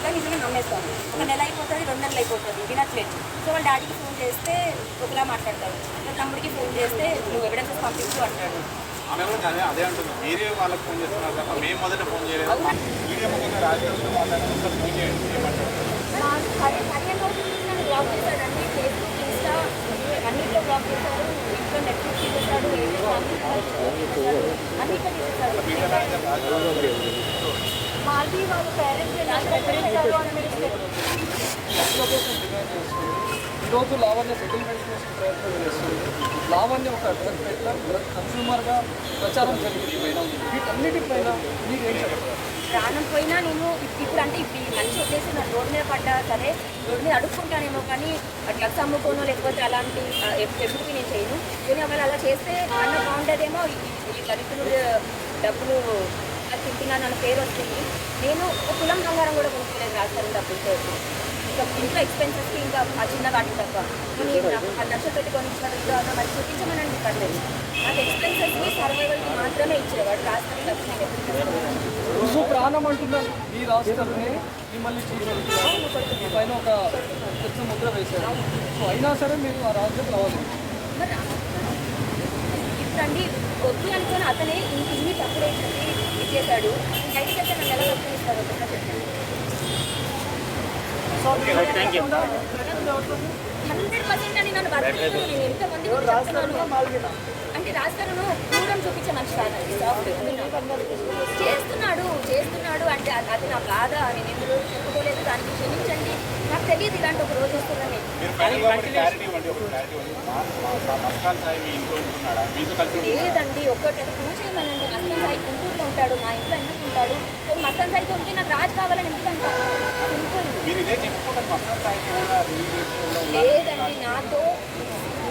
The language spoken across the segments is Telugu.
చెప్తాను, నిజంగా నమ్మేస్తాను. ఒక నెల అయిపోతుంది, 2 నెలలు అయిపోతుంది, వినట్లేదు. సో వాళ్ళ డాడీకి ఫోన్ చేస్తే ఒకలా మాట్లాడతాడు, వాళ్ళ తమ్ముడికి ఫోన్ చేస్తే నువ్వు ఎవిడెన్సెస్ పంపించు అంటాడు. ఆమె కూడా అదే అంటుంది, మీరే వాళ్ళకి ఫోన్ చేస్తున్నారు తప్ప మేము మొదట ఫోన్ చేయలేదు. మీడియా ముఖ్యంగా రాజకీయాలతో మాట్లాడడం ఫోన్ చేయండి ఏమంటారు? 15 రోజుల నుంచి నన్ను బ్లాక్ చేశాడండి. ఫేస్బుక్, ఇన్స్టా అన్నింటిలో బ్లాక్ చేశాడు. ఇంట్లో నెట్ఫ్లిక్స్ తీసేశాడు, అన్నింటిలో తీసేశాడు. మాల్దీ వాళ్ళ పేరెంట్స్ ఈరోజు లావణ్య సెటిల్మెంట్ కోసం ప్రయత్నం చేస్తుంది. లావణ్య ఒక డ్రగ్ పెట్లర్, డ్రగ్ కన్స్యూమర్గా ప్రచారం జరిగింది పైన. వీటన్నిటిపైన మీరు ఏం చెప్తారు? ప్రాణం పోయినా నేను ఇప్పుడు అంటే ఇప్పుడు ఈ మనిషి వచ్చేసి నా రోడ్డు మీద పడ్డా సరే, రోడ్డు మీద అడుక్కుంటానేమో, కానీ డ్రగ్స్ అమ్ముకోనో లేకపోతే అలాంటి ఎప్పటికీ నేను చేయను. కానీ ఒకవేళ అలా చేస్తే అన్న బాగుండేదేమో, ఈ దళితులు డబ్బులు అది తింటున్నాను అన్న పేరు వస్తుంది. నేను ఒక కులం బంగారం కూడా కొనుక్కోలేదు రాజధాని డబ్బులతో. ఇంకా ఇంట్లో ఎక్స్పెన్సెస్కి ఇంకా ఆ చిన్న వాటి తప్ప నేను నాకు 10 లక్షలు పెట్టి కొనిచ్చినట్టు మరి చూపించమనండి పర్లేదు. నాకు ఎక్స్పెన్సెస్కి సర్వైవల్కి మాత్రమే ఇచ్చేవాడు. రాజధాని డబ్బులు నేను ఎప్పుడు రుజు ప్రాణం అంటున్నారు. ఈ రాష్ట్రంలో మిమ్మల్ని చూసి మీ పైన ఒక పెద్ద ముద్ర వేశారు. సో అయినా సరే మీరు ఆ రాజ్యం రావాలి. మరి ఇప్పుడండి వద్దు అనుకుని అతనే ఇన్ని తప్పులు ఇచ్చేశాడు. బయటకి అయితే నన్ను ఎలా వస్తునిస్తారు ఒకసారి చెప్పండి. 100% అని నన్ను బతికిస్తాను. నేను ఎంతమంది చెప్తున్నాను అంటే రాజధానిను దూరం చూపించే మనిషి కాదండి. చేస్తున్నాడు అంటే అది నా బాధ. నేను ఎన్ని రోజులు చెప్పుకోలేదు, దానికి క్షమించండి. నాకు తెలియదు ఇలాంటి ఒక రోజు వస్తుందని. లేదండి, ఒక్కటి ప్రూవ్ చేయమనండి. మస్తన్ సాయి గుంటూరులో ఉంటాడు, మా ఇంట్లో ఎందుకు ఉంటాడు? మస్తన్ సాయితో ఉంటే నాకు రాజు కావాలని ఎందుకు అంటారు? లేదండి,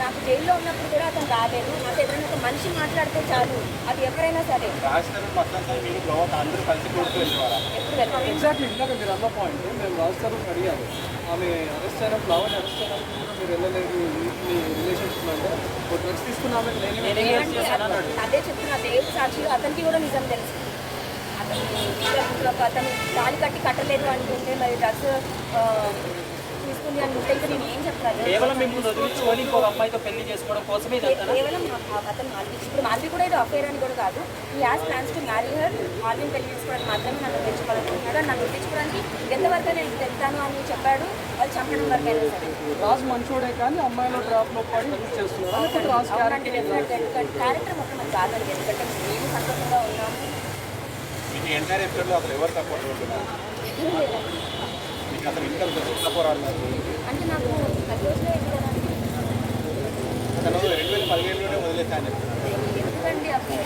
నాకు జైల్లో ఉన్నప్పుడు కూడా అతను రాలేదు. నాకు ఎవరైనా ఒక మనిషి మాట్లాడితే చాలు, అది ఎవరైనా సరే. ఎగ్జాక్ట్లీ ఇందాక మీరు అన్న పాయింట్ మేము రాజస్థాన్ అడిగాము. ఆమె అరెస్ట్ అయినప్పుడు లావణ్య అరెస్ట్ అయినప్పుడు కూడా మీరు వెళ్ళలేదు, మీ రిలేషన్షిప్ అంటే ఒక డ్రగ్స్ తీసుకున్న ఆమె అదే చెప్తున్నా. దేవుడు సాక్షిలో అతనికి కూడా నిజం తెలుసు. అతను తాళి కట్టలేదు అనుకుంటే మరి డ్రగ్స్ తీసుకుని అనుకుంటే ఇంకా నేను ఏం చెప్పాలి? కేవలం మిమ్మల్ని వదిలించుకొని ఇంకో అమ్మాయితో పెళ్లి చేసుకోవడం కోసమే కేవలం అతను ఇప్పుడు మాల్వి కూడా ఏదో అఫేర్ అని కూడా కాదు. He has plans to marry her. Malvini పెళ్లి చేసుకోవడానికి మాత్రమే నన్ను తెచ్చుకోవాలనుకుంటున్నాడు. నన్ను తెచ్చుకోవడానికి ఎంతవరకు నేను వెళ్తాను అని చెప్పాడు. వాళ్ళు చంపడం వరకు అయినా సరే. రాజు మంచోడే కానీ అమ్మాయిలో డ్రాప్లో పడి యూజ్ చేస్తున్నారు. క్యారెక్టర్ మొత్తం అది కాదండి. ఎందుకంటే మేము సంతోషంగా ఉన్నాము. అంటే నాకు 10 రోజులే ఎందుకండి అప్పుడు